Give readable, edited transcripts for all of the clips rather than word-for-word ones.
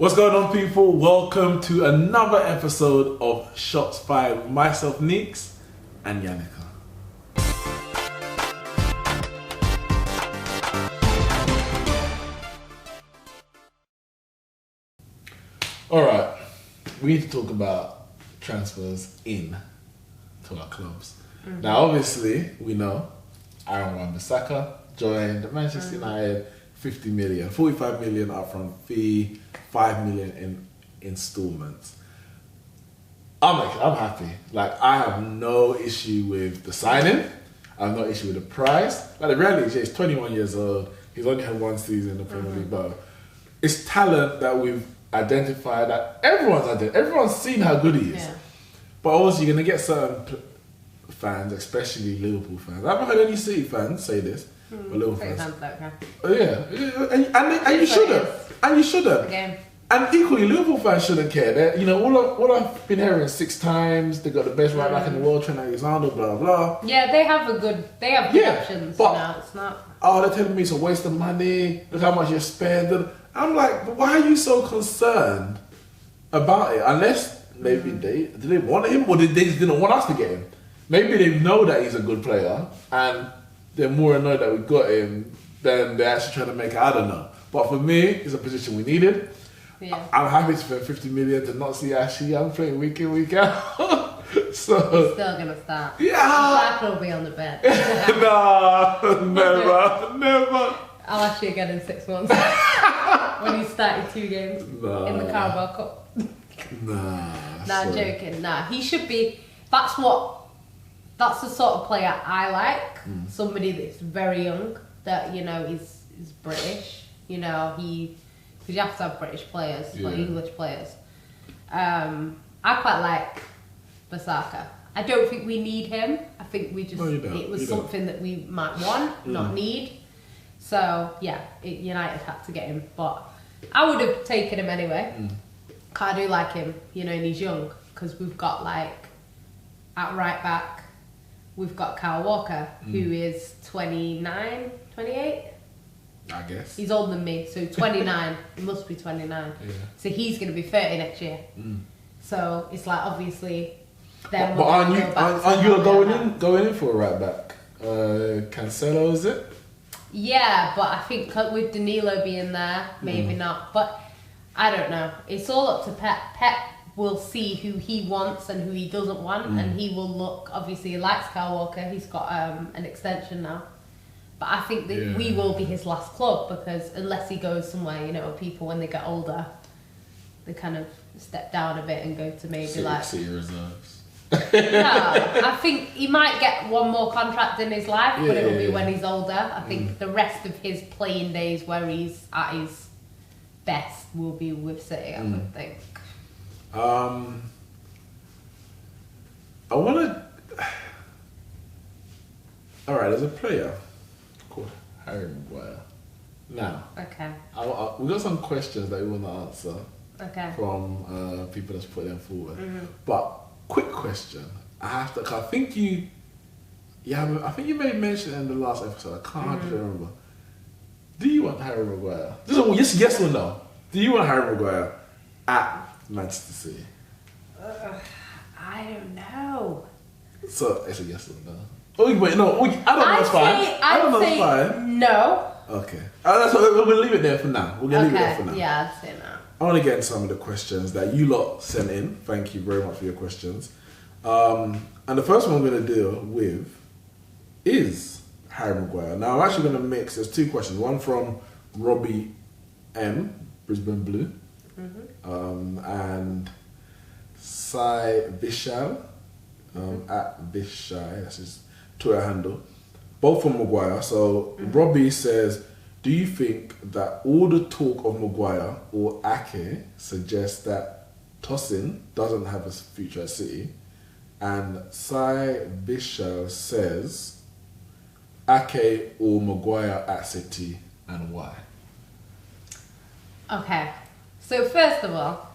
What's going on, people? Welcome to another episode of Shots Fired with myself, Neeks, and Yannicka. Alright, we need to talk about transfers in to our clubs. Now, obviously, we know Aaron Wan-Bissaka joined Manchester United, 50 million, 45 million upfront fee, 5 million in installments. I'm happy. Like, I have no issue with the signing. I have no issue with the price. Like, the reality is, he's 21 years old. He's only had one season in the Premier League, but it's talent that we've identified, that everyone's seen how good he is. Yeah. But obviously, you're going to get certain fans, especially Liverpool fans. I haven't heard any City fans say this. But Liverpool fans. Oh, yeah. And you shouldn't. And you shouldn't. Again. And equally, Liverpool fans shouldn't care. All I've been hearing 6 times, they got the best right back in the world, Trent Alexander, blah, blah. Yeah, they have good options. But it's not. Oh, they're telling me it's a waste of money. Look how much you spend. I'm like, but why are you so concerned about it? Unless maybe did they want him, or they just didn't want us to get him? Maybe they know that he's a good player, and they're more annoyed that we got him than they're actually trying to make it. I don't know. But for me, it's a position we needed. Yeah. I'm happy to spend 50 million to not see Ashley Young playing week in, week out. So he's still gonna start. Yeah. He'll be on the bench. No, never. I'll ask you again in 6 months when he started 2 games in the Carabao Cup. Nah, joking. Nah, he should be. That's the sort of player I like. Somebody that's very young, that is British. Because you have to have British players, like English players. I quite like Bissaka. I don't think we need him. I think we just it was something that we might want, not need. So yeah, United had to get him, but I would have taken him anyway. I do like him, and he's young, because we've got at right back, we've got Kyle Walker, who is 29, 28. I guess. He's older than me, so 29. He must be 29. Yeah. So he's going to be 30 next year. So it's like, obviously, then but aren't you going in for a right back? Cancelo, is it? Yeah, but I think with Danilo being there, maybe not. But I don't know. It's all up to Pep. Pep will see who he wants and who he doesn't want, and he will look. Obviously, he likes Kyle Walker. He's got an extension now. But I think that we will be his last club, because unless he goes somewhere, people when they get older, they kind of step down a bit and go to maybe City reserves. No, I think he might get one more contract in his life, but it will be when he's older. I think the rest of his playing days, where he's at his best, will be with City, I would think. I want to... Alright, there's a player called Harry Maguire. Now, okay, we got some questions that we want to answer from people that's put them forward. But quick question, I think you made mention in the last episode. I can't remember. Do you want Harry Maguire? Yes or no? Do you want Harry Maguire at Manchester City? I don't know. So it's a yes or no. Oh wait, no. I don't know. It's fine. I don't know. It's fine. No. Okay. We're gonna leave it there for now. Yeah, I'd say no. I want to get into some of the questions that you lot sent in. Thank you very much for your questions. And the first one I'm going to deal with is Harry Maguire. Now, I'm actually going to mix. There's 2 questions. One from Robbie M, Brisbane Blue, and Sai Vishal at Vishai. That's his Twitter handle. Both from Maguire. So Robbie says, do you think that all the talk of Maguire or Ake suggests that Tosin doesn't have a future at City? And Sai Vishal says, Ake or Maguire at City, and why? Okay, so first of all,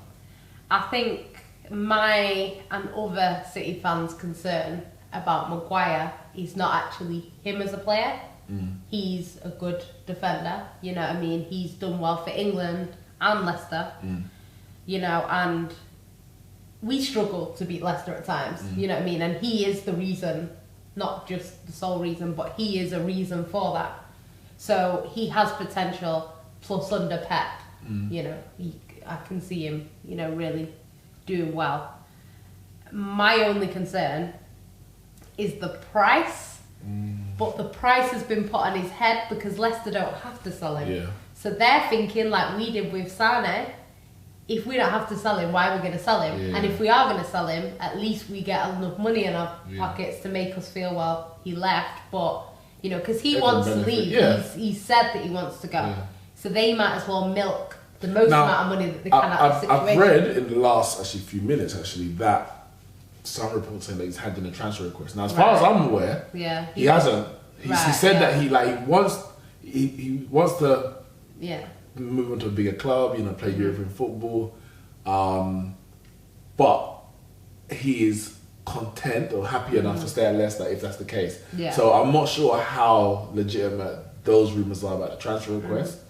I think my and other City fans' concern about Maguire is not actually him as a player. He's a good defender, you know what I mean? He's done well for England and Leicester. You know, and we struggle to beat Leicester at times. You know what I mean? And he is the reason, not just the sole reason, but he is a reason for that. So he has potential. Plus under Pep, you know, I can see him, you know, really doing well. My only concern is the price, but the price has been put on his head because Leicester don't have to sell him. Yeah. So they're thinking like we did with Sane, if we don't have to sell him, why are we going to sell him? Yeah. And if we are going to sell him, at least we get enough money in our pockets to make us feel, well, he left, but, you know, because he wants to leave. Yeah. He's said that he wants to go. Yeah. So they might as well milk the most amount of money that they can out of the situation. I've read in the last few minutes that some reports saying that he's handed in a transfer request. Now, as far as I'm aware, he hasn't. He said that he wants to move on to a bigger club, you know, play European football, but he is content or happy enough to stay at Leicester if that's the case. Yeah. So I'm not sure how legitimate those rumours are about the transfer request.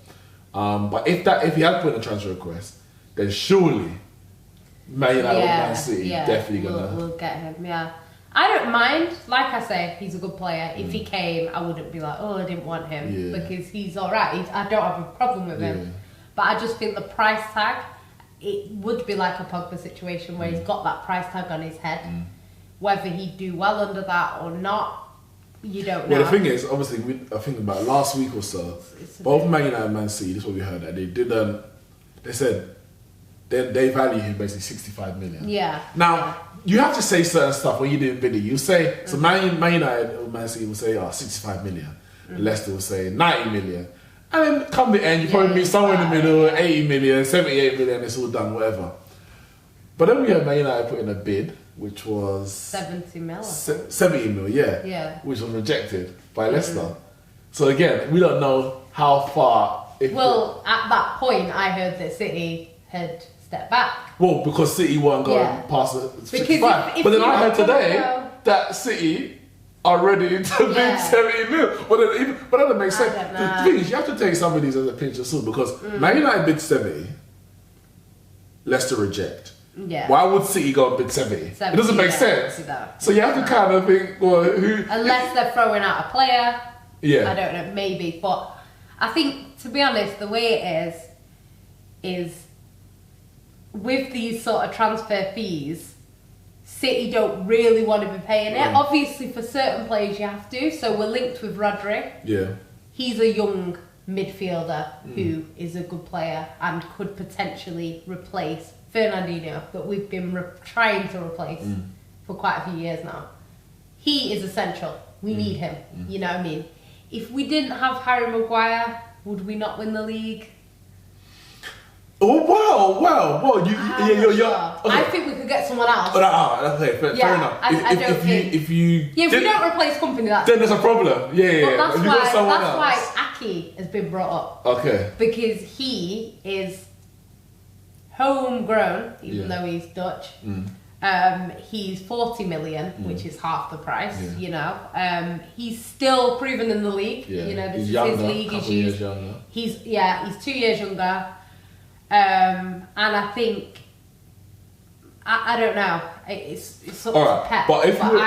But if he had put in a transfer request, then surely Man United or Man City definitely we'll get him. Yeah, I don't mind. Like I say, he's a good player. If he came, I wouldn't be like, oh, I didn't want him because he's all right. I don't have a problem with him. But I just think the price tag, it would be like a Pogba situation where he's got that price tag on his head. Whether he'd do well under that or not, you don't know. Well, the thing is, obviously, I think about last week or so, both Man United and Man City, this is what we heard, that they said they value him basically 65 million. Yeah. Now, you have to say certain stuff when you do bidding. You say, so Man United or Man City will say, 65 million. Leicester will say 90 million. And then come the end, you probably meet somewhere in the middle, 80 million, 78 million, it's all done, whatever. But then we had Man United put in a bid, which was 70 mil. 70 mil, yeah. Which was rejected by Leicester. So again, we don't know how far. At that point, I heard that City had stepped back. Well, because City weren't going past the 65. But then I heard today that City are ready to bid 70 mil. But that doesn't make sense. The thing is, you have to take some of these as a pinch of salt because Man United bid 70, Leicester reject. Yeah. Why would City go and bid 70? It doesn't make sense. So you have to kind of think, well, who... Unless they're throwing out a player. Yeah. I don't know, maybe. But I think, to be honest, the way it is with these sort of transfer fees, City don't really want to be paying it. Obviously, for certain players you have to. So we're linked with Rodri. Yeah. He's a young midfielder who is a good player and could potentially replace Fernandinho that we've been trying to replace for quite a few years now. He is essential. We need him. You know what I mean? If we didn't have Harry Maguire, would we not win the league? Oh wow! You're okay. I think we could get someone else. Okay, fair enough. If we don't replace company, then there's a problem. Yeah. But that's why Aki has been brought up. Okay. Because he is homegrown, even though he's Dutch. He's 40 million, which is half the price. You know, he's still proven in the league. You know, this is his league. He's 2 years younger. And I think I don't know. It's sort of Pep. But if you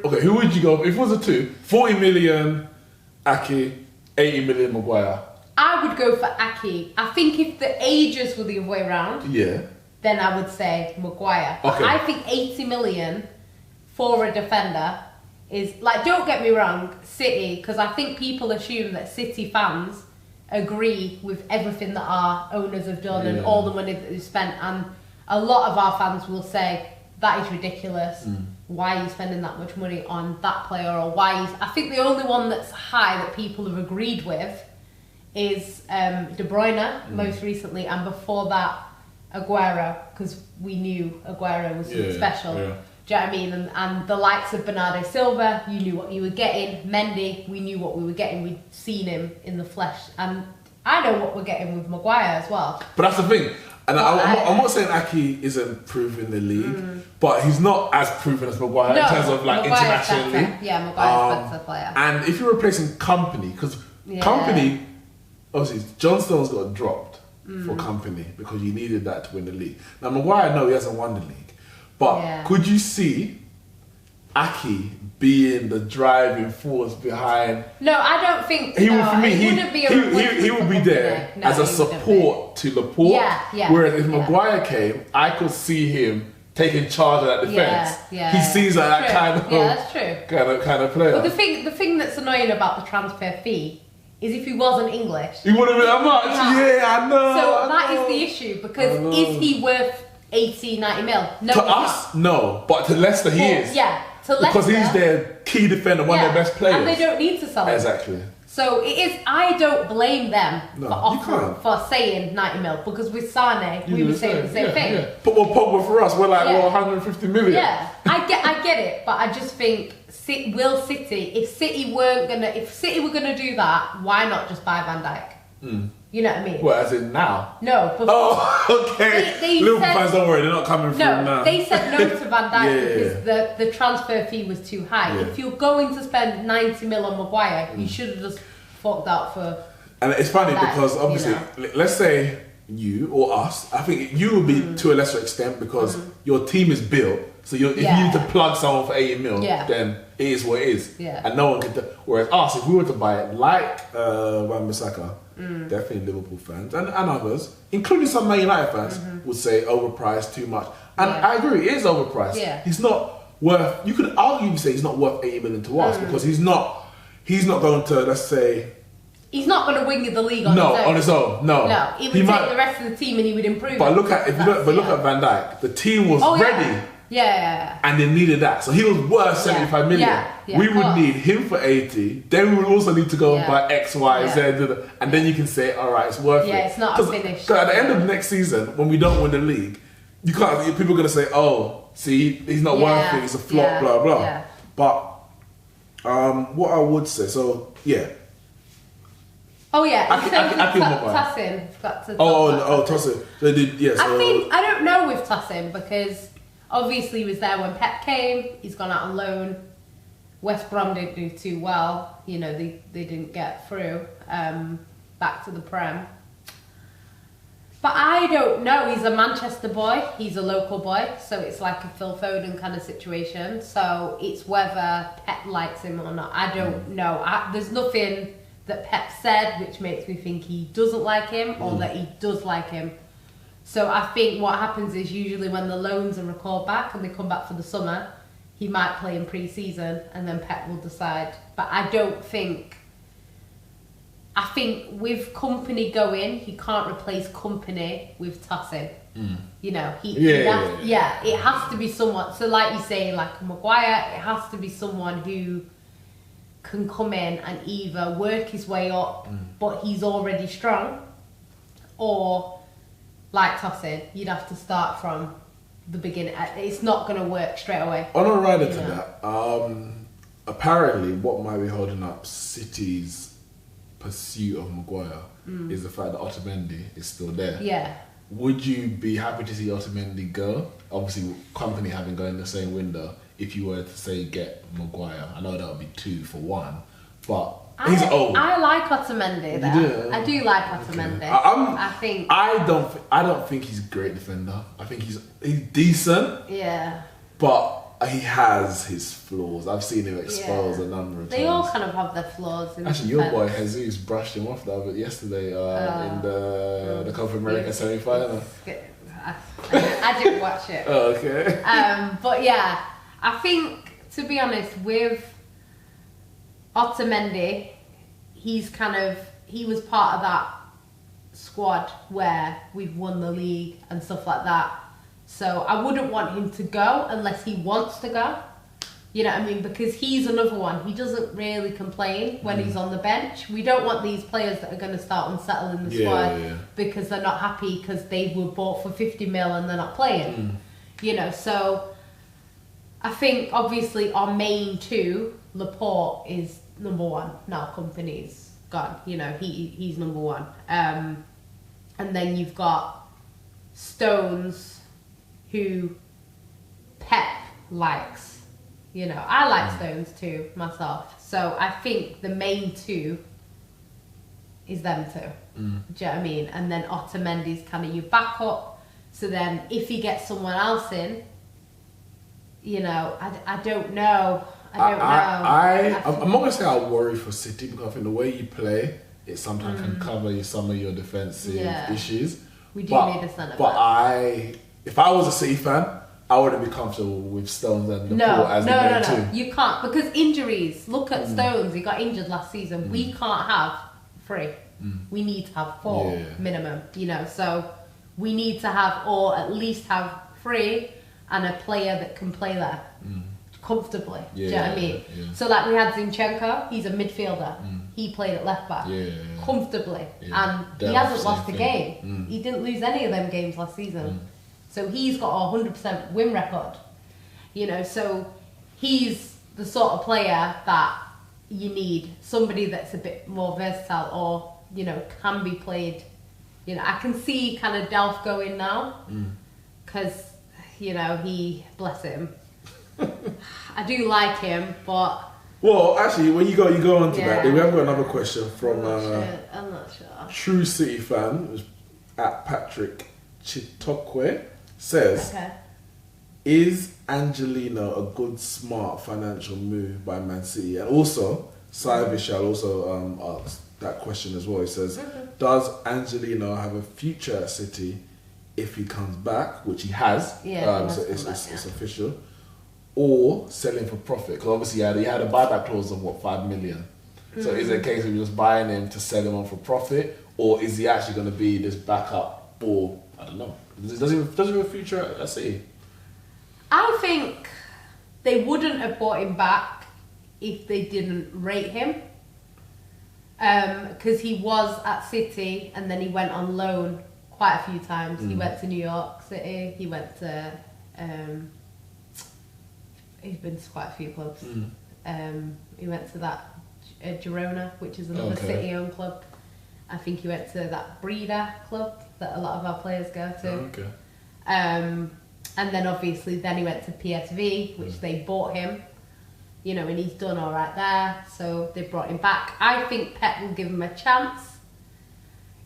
okay, who would you go? If it was a 40 million Aki, 80 million Maguire. I would go for Aki. I think if the ages were the other way around, then I would say Maguire. Okay. I think 80 million for a defender is like. Don't get me wrong, City, because I think people assume that City fans agree with everything that our owners have done and all the money that they've spent, and a lot of our fans will say that is ridiculous. Why are you spending that much money on that player? Or I think the only one that's high that people have agreed with is De Bruyne most recently, and before that Aguero, because we knew Aguero was special. Do you know what I mean? And the likes of Bernardo Silva, you knew what you were getting. Mendy, we knew what we were getting. We'd seen him in the flesh. And I know what we're getting with Maguire as well. But that's the thing. And I'm not saying Aki isn't proven the league, but he's not as proven as Maguire in terms of like Maguire's internationally. Better. Yeah, Maguire's better player. And if you're replacing Company, because Company, obviously, John Stones got dropped. for company because you needed that to win the league. Now Maguire, no, he hasn't won the league, but could you see Aki being the driving force behind? No, I don't think he no, would. For me, he would be there as a support to Laporte. Yeah. Whereas if Maguire came, I could see him taking charge of that defense. He seems like that kind of that's true. kind of player. But the thing that's annoying about the transfer fee is if he wasn't English, he wouldn't be that much. Yeah, I know. So that is the issue because is he worth 80, 90 mil? No. To us, no, but to Leicester, he is. Yeah, to Leicester because he's their key defender, one of their best players, and they don't need to sell him. Exactly. So it is. I don't blame them for saying 90 mil because with Sane we were saying the same thing. Yeah. But Pogba for us, we're like 150 million. Yeah, I get it, but I just think will City, if City were gonna do that, why not just buy Van Dijk? You know what I mean? Well, as in now? No. Oh, okay. Liverpool fans, don't worry, they're not coming through now. They said no to Van Dijk because the transfer fee was too high. Yeah. If you're going to spend 90 mil on Maguire, you should have just forked out for. And it's funny because obviously, let's say you or us, I think you will be to a lesser extent because your team is built. So if you need to plug someone for 80 mil, then it is what it is. Yeah. And no one can. Whereas us, if we were to buy it like Wan-Bissaka, definitely Liverpool fans and others, including some Man United fans, would say overpriced too much. And I agree, it is overpriced. Yeah. He's not worth. You could arguably say he's not worth 80 million to us because he's not going to, let's say. He's not going to win the league on his own. No, he would take the rest of the team and he would improve. But look at Van Dijk. The team was ready. Yeah. And they needed that. So he was worth 75 million. Yeah, we would need him for 80. Then we would also need to go and buy X, Y, Z. And then you can say, all right, it's worth it. Yeah, it's not a finish. Because at the end of next season, when we don't win the league, you can't. People are going to say, oh, see, he's not worth it. He's a flop, blah, blah. Yeah. But what I would say, so, yeah. Oh yeah, Tassin. Tassin. They did, yeah. So. I don't know with Tassin because obviously he was there when Pep came. He's gone out on loan. West Brom didn't do too well. You know, they didn't get through back to the Prem. But I don't know. He's a Manchester boy. He's a local boy. So it's like a Phil Foden kind of situation. So it's whether Pep likes him or not. I don't know. There's nothing that Pep said which makes me think he doesn't like him or that he does like him. So I think what happens is usually when the loans are recalled back and they come back for the summer, he might play in pre-season and then Pep will decide. But I think with Company going, he can't replace Company with Tassin. You know, it has to be someone. So like you say, like Maguire, it has to be someone who can come in and either work his way up, but he's already strong, or like Tassin, you'd have to start from the beginning. It's not going to work straight away. On a rider to that, apparently what might be holding up City's pursuit of Maguire is the fact that Otamendi is still there. Yeah. Would you be happy to see Otamendi go? Obviously, Company having gone in the same window. If you were to say get Maguire, I know that would be 2 for 1, but he's old. I like Otamendi there. I do like Otamendi. Okay. I don't think he's a great defender. I think he's decent. Yeah. But he has his flaws. I've seen him exposed a number of times. They all kind of have their flaws. Actually, your boy Jesus brushed him off yesterday in the Copa America semi-final. I didn't watch it. Oh, okay. But yeah. I think, to be honest, with Otamendi, he was part of that squad where we've won the league and stuff like that. So I wouldn't want him to go unless he wants to go. You know what I mean? Because he's another one. He doesn't really complain when he's on the bench. We don't want these players that are going to start unsettled in the squad because they're not happy because they were bought for 50 mil and they're not playing. You know, so I think obviously our main two, Laporte is number 1. Now Company's gone. You know, he's number 1. And then you've got Stones, who Pep likes. You know, I like Stones too myself. So I think the main 2 is them 2. Do you know what I mean? And then Otamendi's kind of your backup. So then if he gets someone else in, you know, I don't know. I'm not going to say I worry for City because I think the way you play, it sometimes can cover some of your defensive issues. We do need a centre back. But if I was a City fan, I wouldn't be comfortable with Stones and the pool as the main two. You can't, because injuries. Look at Stones, he got injured last season. We can't have 3. We need to have 4 minimum, you know. So we need to have, or at least have 3 and a player that can play there comfortably. Do you know what I mean? Yeah. So like we had Zinchenko, he's a midfielder. He played at left back comfortably, and he hasn't lost a game. He didn't lose any of them games last season. So he's got a 100% win record, you know, so he's the sort of player that you need, somebody that's a bit more versatile or, you know, can be played. You know, I can see kind of Delph going now, because, you know, bless him. I do like him, but... Well, actually, when you go on to that, we have got another question from I'm not sure. True City fan, at Patrick Chitokwe. Says, is Angelino a good, smart financial move by Man City? And also, Sai Vishal also asked that question as well. He says, does Angelino have a future at City if he comes back, which he has? So it's official. Or selling for profit? Because obviously he had a buyback clause of 5 million. So is it a case of just buying him to sell him on for profit, or is he actually going to be this backup, or I don't know? Does he have a future at City? I think they wouldn't have bought him back if they didn't rate him. Because he was at City and then he went on loan quite a few times. He went to New York City, he went to... he's been to quite a few clubs. He went to that Girona, which is another City-owned club. I think he went to that Breeder club that a lot of our players go to. And then obviously he went to PSV, which they bought him, you know, and he's done all right there. So they brought him back. I think Pep will give him a chance.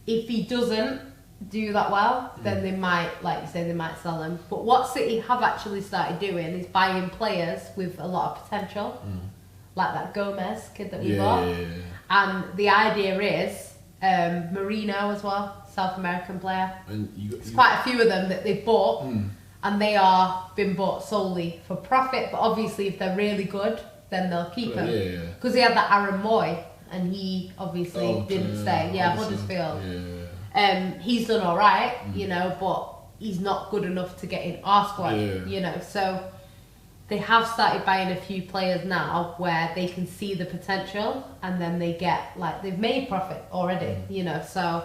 If he doesn't do that well, then they might, like you say, they might sell him. But what City have actually started doing is buying players with a lot of potential, like that Gomez kid that we bought. And the idea is Marino as well, South American player. And there's quite a few of them that they've bought, and they are been bought solely for profit. But obviously, if they're really good, then they'll keep them. Because they had that Aaron Moy, and he obviously didn't stay. Huddersfield. He's done all right, you know, but he's not good enough to get in our squad, you know. So they have started buying a few players now where they can see the potential, and then they get, like, they've made profit already, you know. So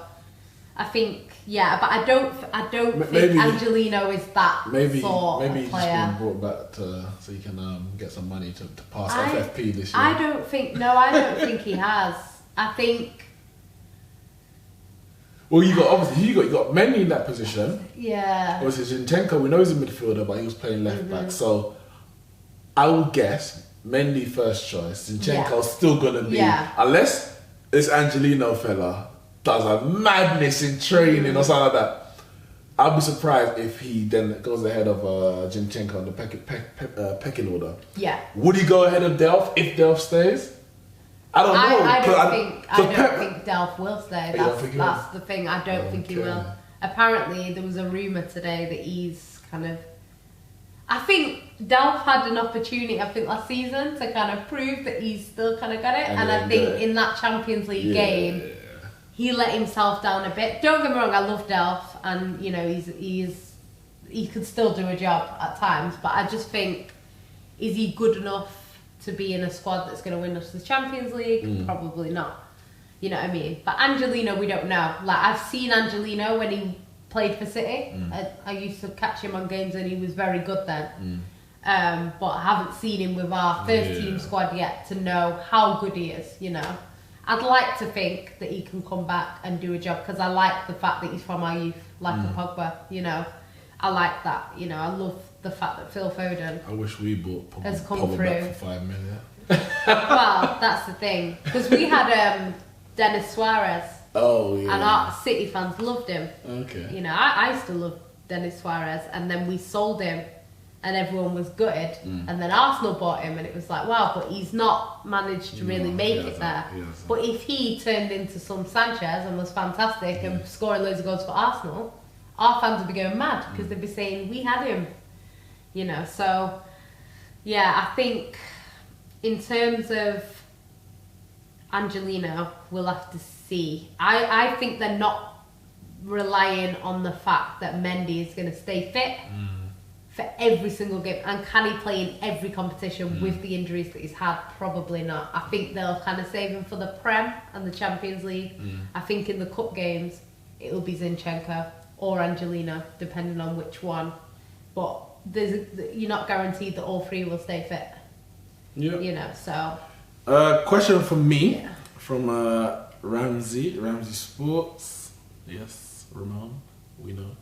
I think, but I don't think Angelino is that sort of player. Maybe he's just been brought back so he can get some money to pass FFP this year. I don't think he has. I think... Well, you got Mendy in that position. Yeah. Obviously, Zinchenko, we know he's a midfielder, but he was playing left back. So I would guess Mendy first choice. Zinchenko's still gonna be, unless this Angelino fella does a madness in training or something like that. I'd be surprised if he then goes ahead of Zinchenko on the pecking order. Yeah. Would he go ahead of Delph if Delph stays? I don't know. I don't think Delph will stay. That's the thing. I don't think he will. Apparently, there was a rumour today that he's kind of... I think Delph had an opportunity, last season to kind of prove that he's still kind of got it. And I think in that Champions League game, he let himself down a bit. Don't get me wrong, I love Delph. And, you know, he could still do a job at times. But I just think, is he good enough to be in a squad that's going to win us the Champions League? Probably not. You know what I mean? But Angelino, we don't know. Like, I've seen Angelino when he played for City. I used to catch him on games and he was very good then. But I haven't seen him with our first team squad yet to know how good he is, you know. I'd like to think that he can come back and do a job, because I like the fact that he's from our youth, like a Pogba, you know. I like that, you know. I love the fact that Phil Foden I wish we bought Pogba back for 5 million. Well, that's the thing. Because we had Dennis Suarez Oh, yeah. And our City fans loved him. Okay. You know, I used to love Denis Suarez, and then we sold him, and everyone was gutted. And then Arsenal bought him, and it was like, wow, but he's not managed to really make it there. But if he turned into some Sanchez and was fantastic and scoring loads of goals for Arsenal, our fans would be going mad because they'd be saying, we had him. You know, so, yeah, I think in terms of Angelino, we'll have to see. I think they're not relying on the fact that Mendy is going to stay fit for every single game. And can he play in every competition with the injuries that he's had? Probably not. I think they'll kind of save him for the Prem and the Champions League. I think in the cup games, it'll be Zinchenko or Angelino, depending on which one. But you're not guaranteed that all three will stay fit. Yeah. You know, so... question from me, from Ramsey Sports. Yes, Ramon, we know.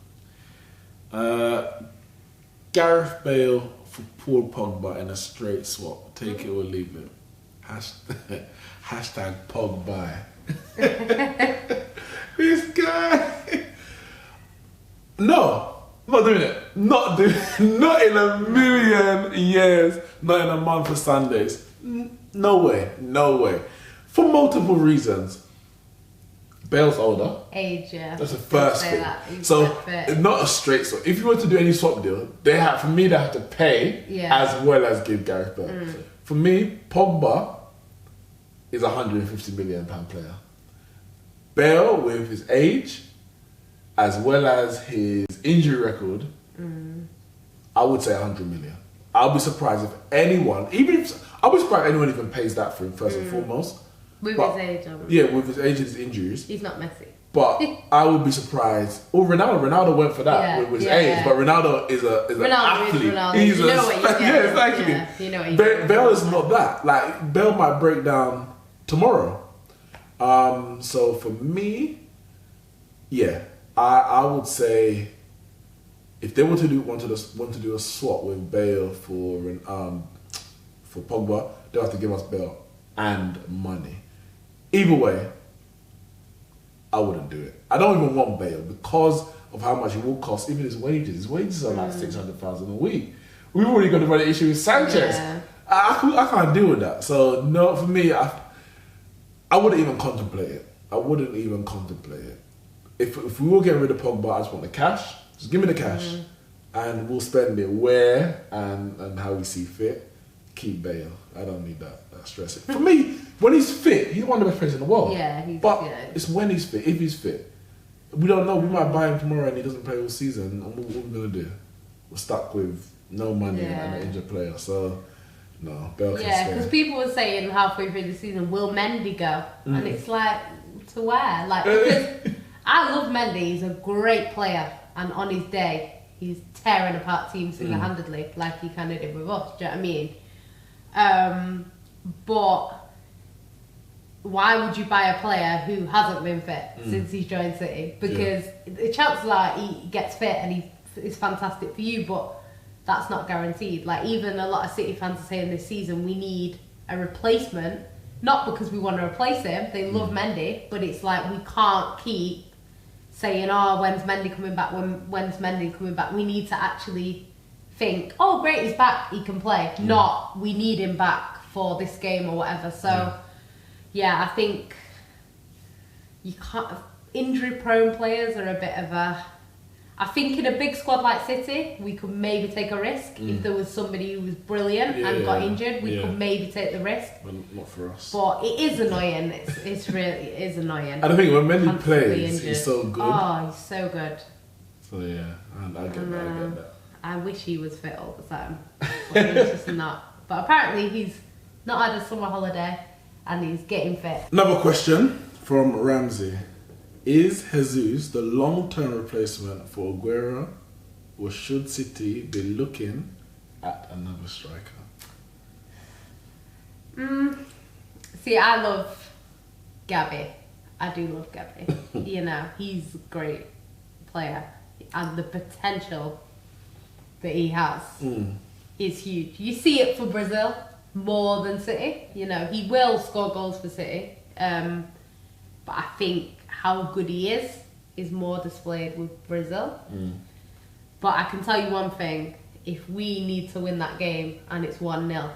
Gareth Bale for Paul Pogba in a straight swap. Take it or leave it. Hashtag Pogba. This guy. No. Not doing it. Not in a million years. Not in a month of Sundays. No way. For multiple reasons. Bale's older. Age, yeah. That's the first thing. So, not a straight swap. If you were to do any swap deal, they have to pay as well as give Gareth Bale. For me, Pogba is a £150 million player. Bale, with his age, as well as his injury record, I would say 100 million. I'll be surprised if anyone, I'll be surprised anyone even pays that for him first and foremost. With his age, yeah, with his age and his injuries. He's not Messi. But I would be surprised. Oh, Ronaldo went for that with his age, but Ronaldo is an athlete. He's you know what you get. Yeah, exactly. Yeah, you know what you get. Bale is not that. Like, Bale might break down tomorrow. So for me, yeah, I would say if they want to do a swap with Bale for Pogba, they'll have to give us Bale and money. Either way, I wouldn't do it. I don't even want Bale because of how much it will cost, even his wages. His wages are like 600,000 a week. We've already got the issue with Sanchez. Yeah. I can't deal with that. So no, for me, I wouldn't even contemplate it. If we were getting rid of Pogba, I just want the cash. Just give me the cash, and we'll spend it where and how we see fit. Keep Bale. I don't need that stress. For me, when he's fit, he's one of the best players in the world. Yeah, it's when he's fit. If he's fit, we don't know. We might buy him tomorrow and he doesn't play all season. And what are we gonna do? We're stuck with no money and an injured player. So no, Bale can stay. Because people were saying halfway through the season, will Mendy go? And it's like, to where? Like, because I love Mendy. He's a great player, and on his day, he's tearing apart teams single-handedly, like he kind of did with us. Do you know what I mean? But why would you buy a player who hasn't been fit since he's joined City? Because the chances are he gets fit and he's fantastic for you, but that's not guaranteed. Like, even a lot of City fans are saying this season we need a replacement, not because we want to replace him. They love Mendy, but it's like we can't keep saying, oh, when's Mendy coming back? When's Mendy coming back? We need to actually think, oh great, he's back, he can play. Not, we need him back for this game or whatever. So I think you can't. Injury prone players are a bit of a. I think in a big squad like City, we could maybe take a risk. If there was somebody who was brilliant and got injured, we could maybe take the risk. But not for us. But it is annoying. It is annoying. And I think when Mendy plays, he's so good. Oh, he's so good. So yeah, I get that. I wish he was fit all the time, but he's just not. But apparently he's not had a summer holiday and he's getting fit. Another question from Ramsey. Is Jesus the long-term replacement for Aguero, or should City be looking at another striker? See, I love Gabby. I do love Gabby. You know, he's a great player, and the potential that he has is huge. You see it for Brazil more than City. You know, he will score goals for City, but I think how good he is more displayed with Brazil. But I can tell you one thing: if we need to win that game and it's 1-0,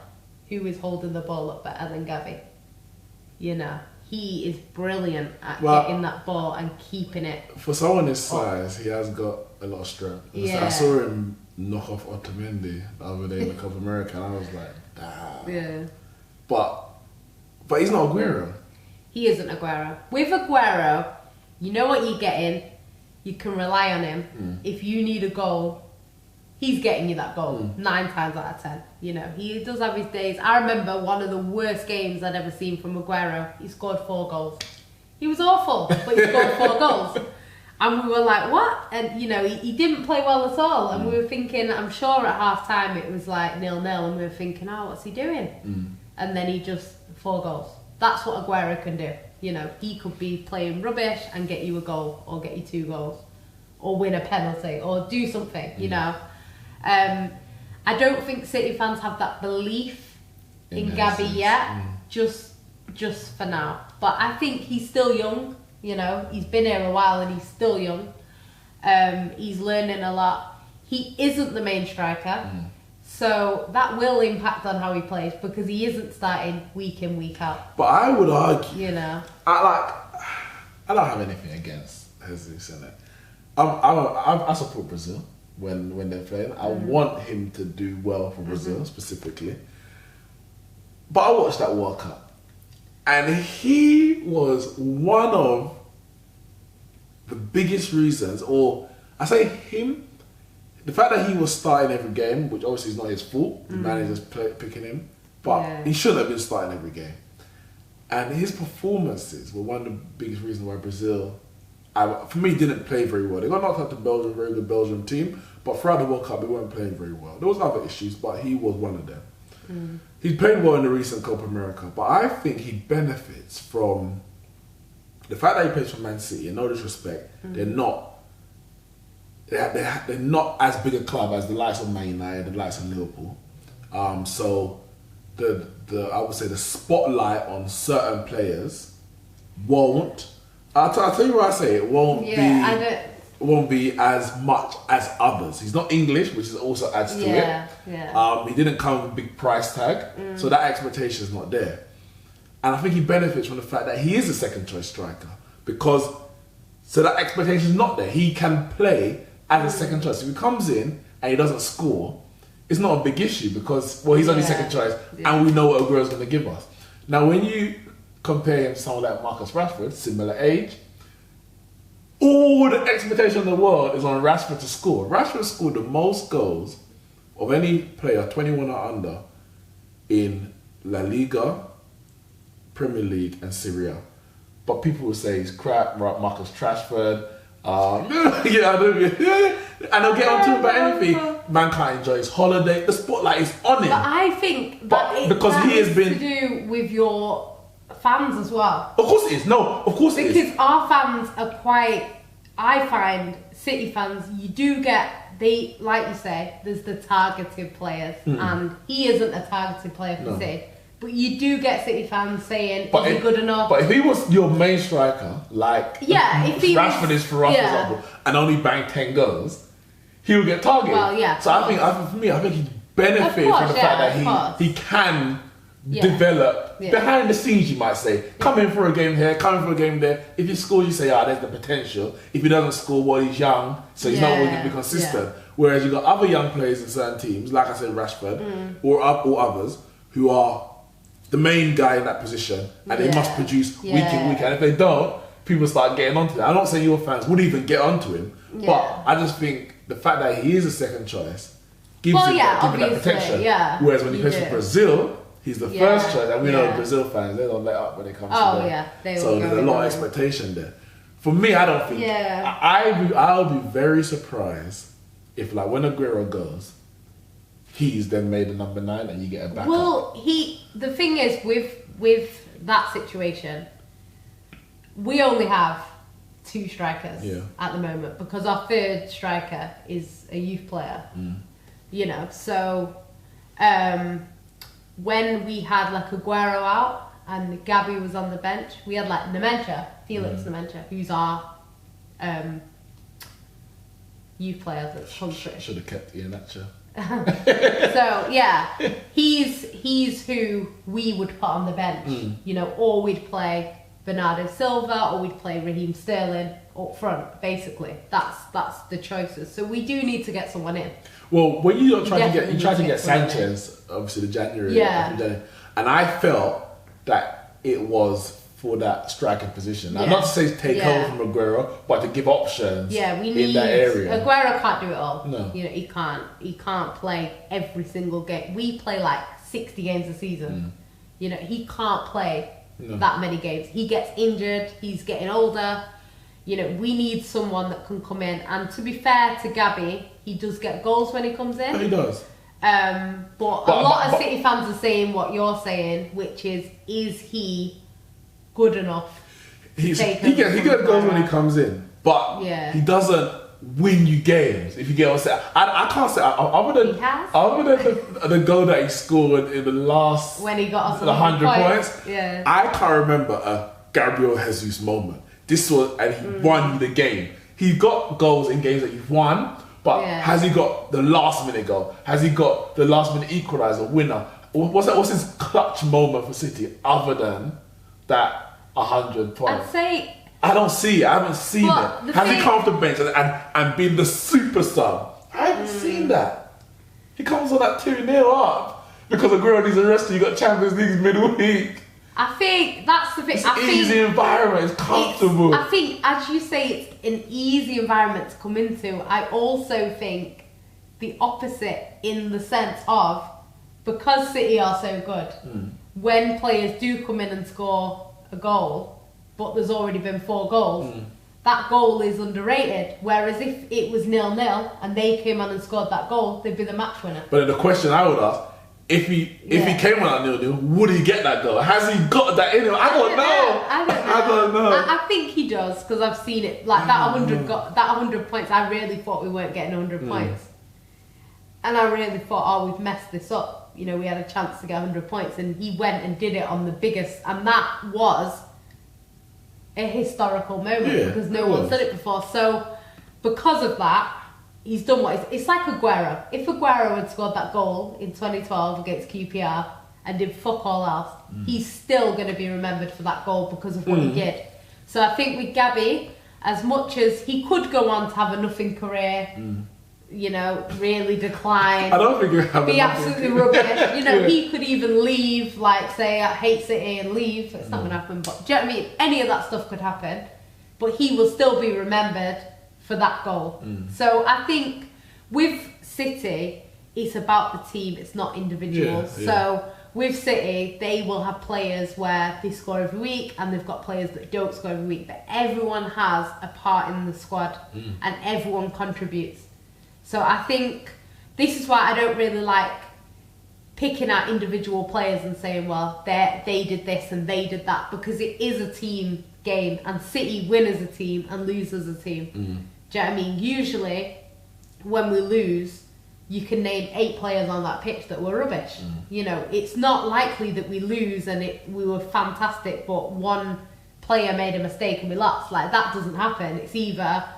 who is holding the ball up better than Gavi? You know, he is brilliant at getting that ball and keeping it. For someone his size, he has got a lot of strength. Yeah. I saw him knock off Otamendi the other day in the Copa America, and I was like, damn. Yeah. But he's not Aguero. He isn't Aguero. With Aguero, you know what you're getting. You can rely on him. If you need a goal, he's getting you that goal 9 times out of 10. You know, he does have his days. I remember one of the worst games I'd ever seen from Maguire. He scored 4 goals. He was awful, but he scored 4 goals. And we were like, what? And, you know, he didn't play well at all. And we were thinking, I'm sure at half time it was like 0-0. And we were thinking, oh, what's he doing? And then he just 4 goals. That's what Aguero can do. You know, he could be playing rubbish and get you a goal or get you 2 goals or win a penalty or do something, you know. I don't think City fans have that belief in Gabby yet, just for now. But I think he's still young, you know. He's been here a while and he's still young. He's learning a lot. He isn't the main striker, so that will impact on how he plays because he isn't starting week in, week out. But I would argue, you know, I don't have anything against Jesus in it. I support Brazil when they're playing. I want him to do well for Brazil specifically. But I watched that World Cup, and he was one of the biggest reasons, or I say him, the fact that he was starting every game, which obviously is not his fault, the manager's picking him, but he shouldn't have been starting every game. And his performances were one of the biggest reasons why Brazil, for me, didn't play very well. They got knocked out to Belgium, very good Belgium team, but throughout the World Cup, they weren't playing very well. There was other issues, but he was one of them. He's played well in the recent Copa America, but I think he benefits from the fact that he plays for Man City. And no disrespect, they're not as big a club as the likes of Man United, the likes of Liverpool. So I would say the spotlight on certain players won't. I'll tell you what I say. It won't be as much as others. He's not English, which is also adds to it. He didn't come with a big price tag, so that expectation is not there. And I think he benefits from the fact that he is a second choice striker so that expectation is not there. He can play as a second choice. If he comes in and he doesn't score, it's not a big issue because he's only second choice, and we know what Aguero's going to give us. Now, when you compare him to someone like Marcus Rashford, similar age, all the expectation in the world is on Rashford to score. Rashford scored the most goals of any player 21 or under in La Liga, Premier League and Serie A. But people will say he's crap, Marcus Rashford. And they'll get onto him about anything. Man can't enjoy his holiday. The spotlight is on him. But I think because he has been to do with your fans as well. Of course it is. No, of course it is. Because our fans are quite, I find, City fans, you do get, like you say, there's the targeted players, and he isn't a targeted player for City. But you do get City fans saying, is he good enough? But if he was your main striker, like if he Rashford is for us, for example, and only banged 10 goals, he would get targeted. Well, yeah. So I think he benefits from the fact that he can develop behind the scenes, you might say. Come in for a game here, come in for a game there. If he scores, you say, there's the potential. If he doesn't score, he's young, so he's not always going to be consistent. Whereas you've got other young players in certain teams, like I said, Rashford, or others, who are the main guy in that position, and they must produce week in, week out. If they don't, people start getting onto that. I'm not saying your fans would even get onto him, but I just think the fact that he is a second choice gives him that protection. Whereas when he plays for Brazil, he's the first choice, and we know Brazil fans, they don't let up when it comes to that. So there's a lot of expectation there. For me, I don't think. I'll be very surprised if, like, when Aguero goes, he's then made a number 9 and you get a backup. Well, the thing is with that situation, we only have 2 strikers at the moment because our third striker is a youth player. You know, so when we had like Aguero out and Gabby was on the bench. We had like Felix Nemencha, who's our youth player that's country. Should have kept Iheanacho. So yeah, he's who we would put on the bench, you know, or we'd play Bernardo Silva, or we'd play Raheem Sterling up front. Basically, that's the choices. So we do need to get someone in. Well, when you tried to get Sanchez, obviously the January, and I felt that it was for that striking position. Now, not to say take over from Aguero, but to give options. Yeah, we need in that area. Aguero can't do it all. No, you know, he can't play every single game. We play like 60 games a season. You know, he can't play that many games. He gets injured. He's getting older. You know, we need someone that can come in. And to be fair to Gabby, he does get goals when he comes in. He does. But a lot of City fans are saying what you're saying, which is he good enough? He gets goals when he comes in, but he doesn't win you games. If you get what I'm saying, I can't say other than the goal that he scored in the last when he got us 100 points. Yeah, I can't remember a Gabriel Jesus moment. This was, and he won you the game. He got goals in games that you've won, but has he got the last minute goal? Has he got the last minute equaliser, winner? What's his clutch moment for City other than that 100 points? I'd say I don't see it. I haven't seen it. Has he come off the bench and been the super sub? I haven't seen that. He comes on that 2-0 up because Aguero needs a rest. You got Champions League midweek. I think that's the thing. It's an easy environment. It's comfortable. I think, as you say, it's an easy environment to come into. I also think the opposite in the sense of, because City are so good, when players do come in and score a goal, but there's already been 4 goals, that goal is underrated. Whereas if it was 0-0 and they came on and scored that goal, they'd be the match winner. But the question I would ask, if he came on at 0-0, would he get that goal? Has he got that in him? I don't know. I think he does, because I've seen it. Like that 100 points, I really thought we weren't getting 100 points. And I really thought, we've messed this up. You know, we had a chance to get 100 points, and he went and did it on the biggest, and that was a historical moment because no one's done it before. So because of that, he's done it's like Aguero. If Aguero had scored that goal in 2012 against QPR and did fuck all else, he's still going to be remembered for that goal because of what he did. So I think with Gabby, as much as he could go on to have a nothing career, you know, really decline. I don't think he'll have be absolutely rubbish. You know, he could even leave, like say, I hate City and leave. It's not going to happen. But do you know what I mean? Any of that stuff could happen. But he will still be remembered for that goal. So I think with City, it's about the team. It's not individuals. So with City, they will have players where they score every week, and they've got players that don't score every week. But everyone has a part in the squad, and everyone contributes. So I think this is why I don't really like picking out individual players and saying, well, they did this and they did that, because it is a team game, and City win as a team and lose as a team. Do you know what I mean? Usually, when we lose, you can name 8 players on that pitch that were rubbish. You know, it's not likely that we lose and we were fantastic, but one player made a mistake and we lost. Like, that doesn't happen. It's either,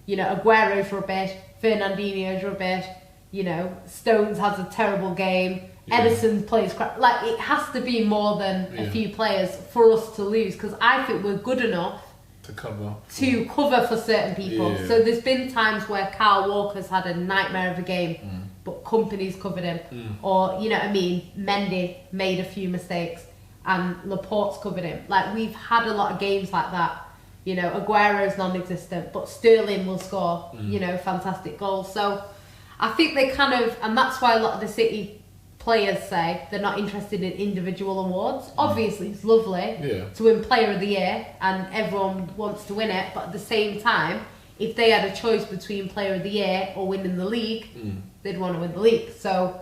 you know, Aguero's rubbish, Fernandinho's rubbish, you know, Stones has a terrible game, Edison plays crap. Like, it has to be more than a few players for us to lose, because I think we're good enough to cover for certain people. So there's been times where Kyle Walker's had a nightmare of a game, but company's covered him. Or, you know what I mean, Mendy made a few mistakes and Laporte's covered him. Like, we've had a lot of games like that. You know, Aguero's non-existent, but Sterling will score, you know, fantastic goals. So I think they kind of, and that's why a lot of the City players say they're not interested in individual awards. Obviously, it's lovely to win Player of the Year, and everyone wants to win it. But at the same time, if they had a choice between Player of the Year or winning the league, they'd want to win the league. So,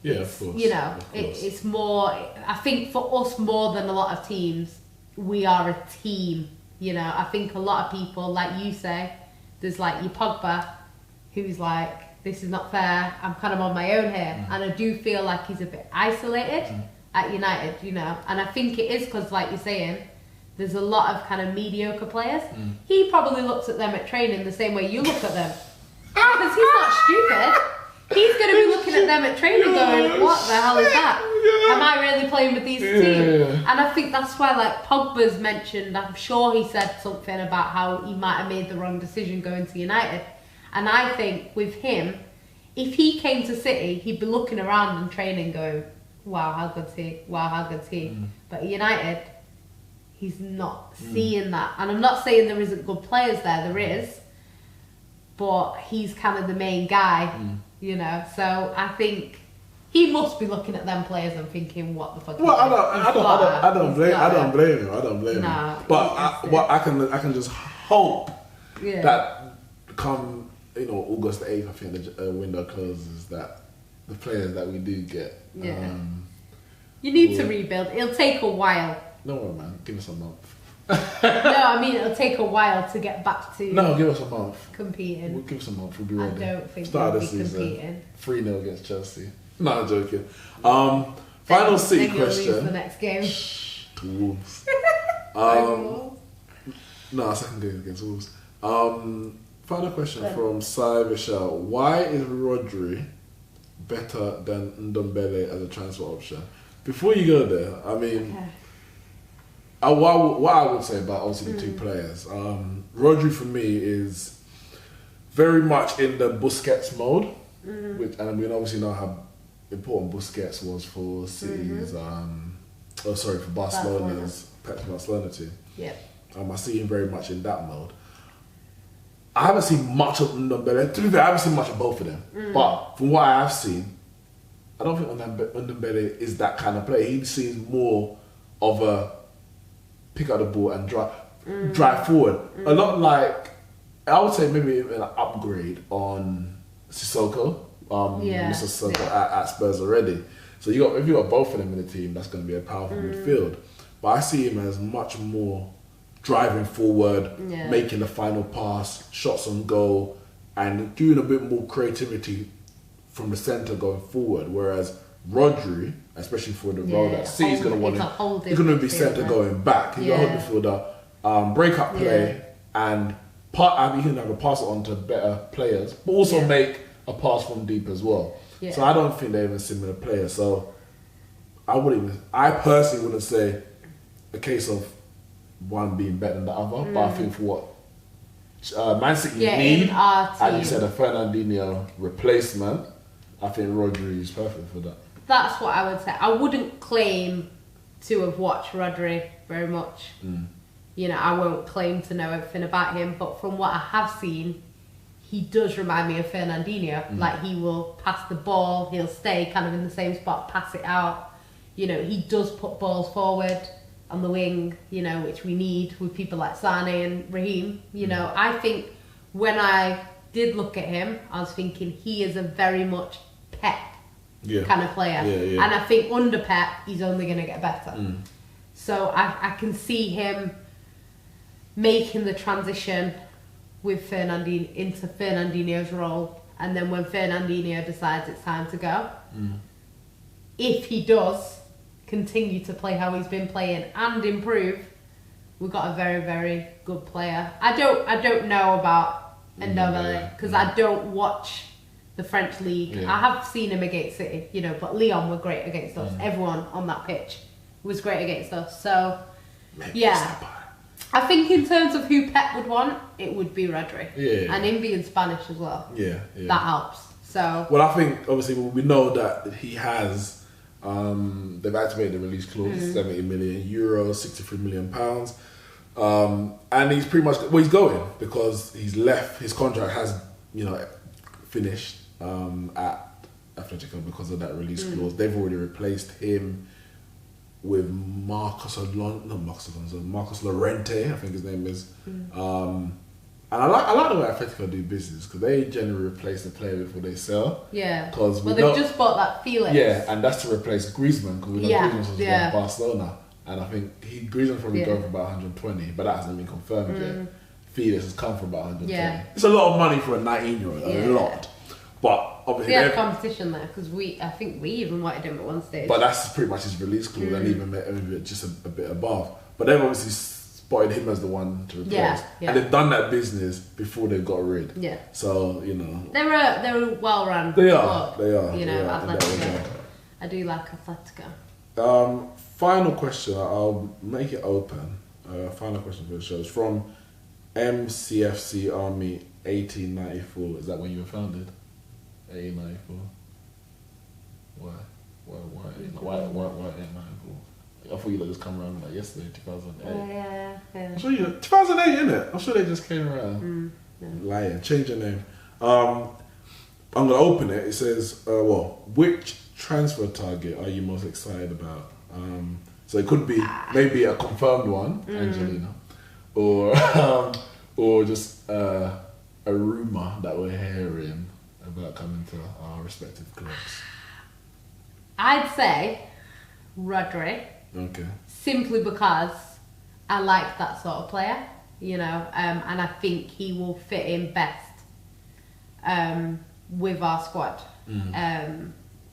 of course, you know, it's more, I think for us more than a lot of teams, we are a team. You know, I think a lot of people, like you say, there's like your Pogba, who's like, this is not fair, I'm kind of on my own here. And I do feel like he's a bit isolated. at United, you know. And I think it is because, like you're saying, there's a lot of kind of mediocre players. He probably looks at them at training the same way you look at them. Because he's not stupid. He's going to be looking at them at training going, what the hell is that? Am I really playing with these teams? And I think that's why, like, Pogba's mentioned, I'm sure he said something about how he might have made the wrong decision going to United. And I think with him, if he came to City, he'd be looking around and training going, wow, how good's he? Wow, how good's he? But at United, he's not seeing that. And I'm not saying there isn't good players there is. But he's kind of the main guy, you know. So I think he must be looking at them players and thinking, "What the fuck?" Well, I don't blame him. I don't blame him. But I can just hope that come August 8th, I think the window closes, that the players that we do get, you need to rebuild. It'll take a while. No worry, man. Give us a month. No, I mean it'll take a while to get back to. No, give us a month. Competing. We'll give us a month. We'll be ready. I don't think Start we'll this be season. competing. 3-0 against Chelsea. No, I'm joking. Final City then you'll question. lose the next game. To Wolves. No, second game against Wolves. Final question from Sai Vishal. Why is Rodri better than Ndombele as a transfer option? Before you go there, I mean. Okay. What I would say about obviously the two players, Rodri for me is very much in the Busquets mode, and we obviously know how important Busquets was for City's, for Barcelona's Pep Barcelona team. Yeah. I see him very much in that mode. I haven't seen much of Ndombele. To be fair, I haven't seen much of both of them. But from what I have seen, I don't think Ndombele is that kind of player. He seems more of a pick up the ball and drive forward. A lot like, I would say maybe an upgrade on Sissoko, Mr. Sissoko at Spurs already. So if you got both of them in the team, that's going to be a powerful midfield. But I see him as much more driving forward, making the final pass, shots on goal, and doing a bit more creativity from the centre going forward. Whereas Rodri, especially for the role that City's going to want him, he's going to be centre going back. He's going to hold the midfielder, break up play, and you can have a pass it on to better players, but also make a pass from deep as well. Yeah. So I don't think they're even similar players. So I personally wouldn't say a case of one being better than the other, but I think for what Man City need, as you said, a Fernandinho replacement, I think Rodri is perfect for that. That's what I would say. I wouldn't claim to have watched Rodri very much. You know, I won't claim to know everything about him, but from what I have seen, he does remind me of Fernandinho. Like, he will pass the ball, he'll stay kind of in the same spot, pass it out. You know, he does put balls forward on the wing, you know, which we need with people like Sane and Raheem. You know, I think when I did look at him, I was thinking he is a very much Pep kind of player. And I think under Pep, he's only going to get better. So I can see him making the transition with into Fernandinho's role, and then when Fernandinho decides it's time to go, if he does continue to play how he's been playing and improve, we've got a very, very good player. I don't know about Ndombele because I don't watch the French league. I have seen him against City, you know, but Lyon were great against us. Everyone on that pitch was great against us. So I think in terms of who Pep would want, it would be Rodri. And him being Spanish as well. That helps. So well, I think obviously we know that he has. They've activated the release clause, 70 million euros, 63 million pounds, and he's pretty much he's going because he's left. His contract has finished at Atletico because of that release clause. They've already replaced him with Marcos Llorente, I think his name is. And I like the way Atletico do business because they generally replace the player before they sell. Because they've just bought that Felix. And that's to replace Griezmann because we know Griezmann was going to Barcelona, and I think Griezmann's probably going for about 120, but that hasn't been confirmed yet. Felix has come for about 120. It's a lot of money for a 19-year-old, a lot. But obviously, he had competition there because I think we even wanted him at one stage. But that's pretty much his release clause, and even maybe just a bit above. But they've obviously spotted him as the one to replace, and they've done that business before they got rid. Yeah. So they're a well-run. They are. Atletico. I do like Atletico. Final question. I'll make it open. Final question for the show is from MCFC Army 1894. Is that when you were founded? 1894. Why 1894? I thought you just come around like yesterday, 2008. Oh yeah. I'm sure 2008, innit? I'm sure they just came around. Lying. Change your name. I'm gonna open it. It says, which transfer target are you most excited about? So it could be maybe a confirmed one, Angelina, or just a rumor that we're hearing about coming to our respective clubs. I'd say Rodri. Okay. Simply because I like that sort of player, and I think he will fit in best with our squad.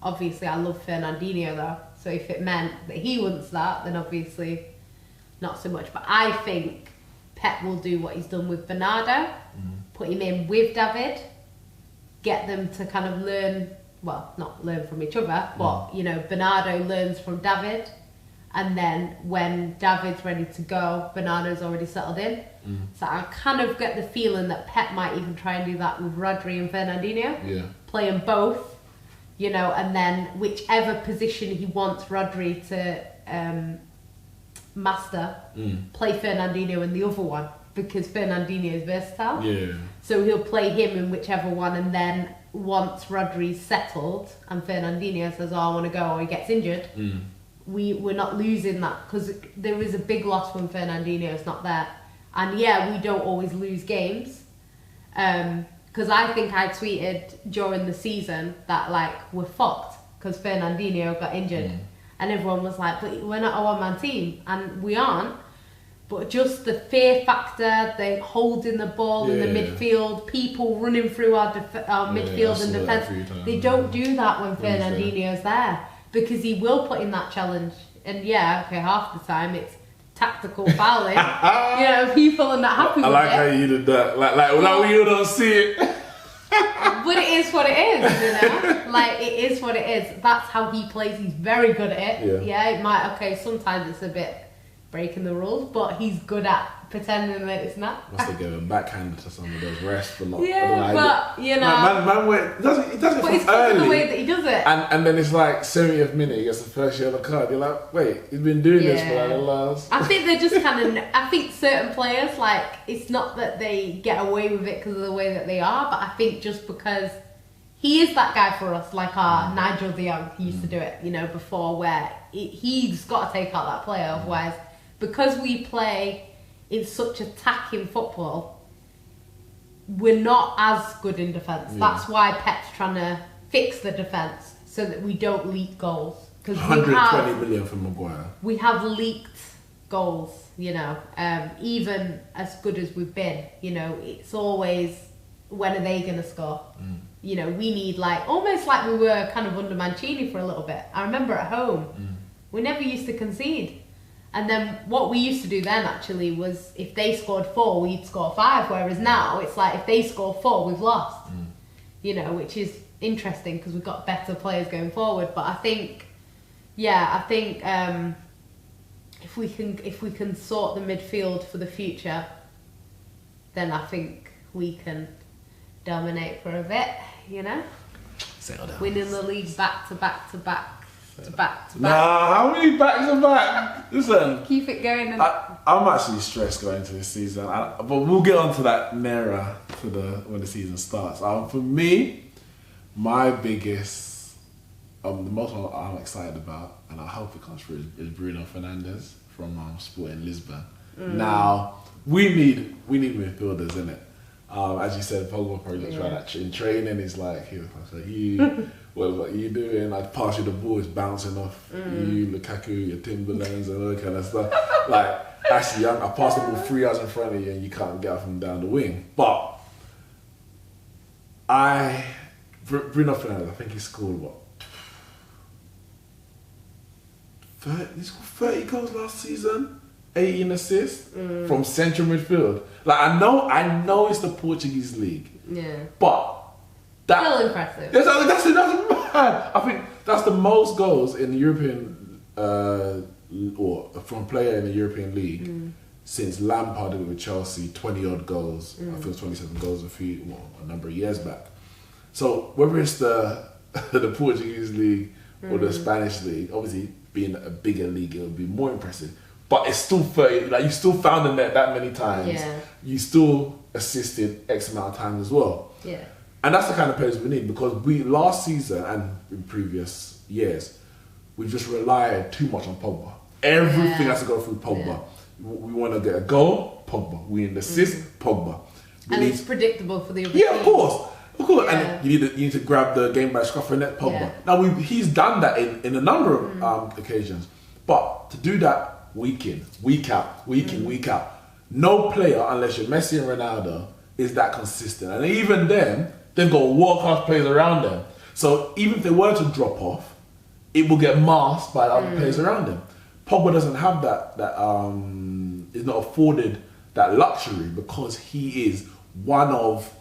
Obviously, I love Fernandinho though, so if it meant that he wouldn't start, then obviously not so much. But I think Pep will do what he's done with Bernardo, put him in with David, get them to kind of learn, well, not learn from each other, but Bernardo learns from David. And then when David's ready to go, Bernardo's already settled in. So I kind of get the feeling that Pep might even try and do that with Rodri and Fernandinho. Yeah. Play them both, and then whichever position he wants Rodri to master, play Fernandinho in the other one, because Fernandinho is versatile. Yeah. So he'll play him in whichever one, and then once Rodri's settled and Fernandinho says, I want to go, or he gets injured, we're not losing that, because there is a big loss when Fernandinho is not there. And we don't always lose games. Because I think I tweeted during the season that we're fucked because Fernandinho got injured. And everyone was like, but we're not a one-man team. And we aren't. But just the fear factor, the holding the ball in the midfield, people running through our midfield and defence, they don't do that when Fernandinho's there. Because he will put in that challenge. And half the time it's tactical fouling. People are not happy with it. I like how you did that. Like you don't see it. But it is what it is, it is what it is. That's how he plays. He's very good at it. Yeah, it might, sometimes it's a bit breaking the rules, but he's good at pretending that it's not. Must have given backhanded to some of those refs for not. Yeah, but man, he does it but it's early. the way that he does it. And then it's like 70th minute, he gets the first yellow card. You're like, wait, he's been doing this for the last. I think they're just kind of. I think certain players, it's not that they get away with it because of the way that they are, but I think just because he is that guy for us, like our Nigel de Jong, he used to do it, before, where he's got to take out that player, otherwise, because we play in such attacking football, we're not as good in defence. That's why Pep's trying to fix the defence so that we don't leak goals. 120 million for Maguire. We have leaked goals, even as good as we've been. It's always, when are they going to score? We need almost like we were kind of under Mancini for a little bit. I remember at home, we never used to concede. And then what we used to do then actually was if they scored 4, we'd score 5. Whereas now it's like if they score 4, we've lost. Which is interesting because we've got better players going forward. But I think if we can sort the midfield for the future, then I think we can dominate for a bit. Settle down. Winning the league back to back to back. Nah, how many back to back? Listen, keep it going. I'm actually stressed going into this season, but we'll get onto that nearer to when the season starts. For me, my biggest, the most one I'm excited about, and I hope it comes through, is Bruno Fernandes from Sporting Lisbon. Now we need midfielders, innit? As you said, Pogba probably looks right at in training. He's like, here, you. What are you doing? I pass you the ball, it's bouncing off you, Lukaku, your Timberlands, and all that kind of stuff. Actually, I pass the ball 3 yards in front of you and you can't get up and down the wing. But Bruno Fernandes, I think he scored what? 30, he scored 30 goals last season, 18 assists from central midfield. Like I know it's the Portuguese league. Yeah. But that still impressive. That's mad. I think that's the most goals in the European or from a player in the European league since Lampard did it with Chelsea, 20 odd goals. I think it was 27 goals a number of years back. So whether it's the the Portuguese league or the Spanish league, obviously being a bigger league, it would be more impressive. But it's still 30. Like you still found the net that many times. Yeah. You still assisted X amount of times as well. Yeah. And that's the kind of players we need because we last season and in previous years we just relied too much on Pogba. Everything has to go through Pogba. Yeah. We want to get a goal, Pogba. We need an assist, Pogba. It's predictable for the other team. Of course. Yeah. And you need to grab the game by scruff of net, Pogba. Yeah. Now he's done that in a number of occasions, but to do that week in, week out, week in, week out, no player unless you're Messi and Ronaldo is that consistent. And even then, they've got world-class players around them. So even if they were to drop off, it will get masked by the other players around them. Pogba doesn't have that is not afforded that luxury because he is one of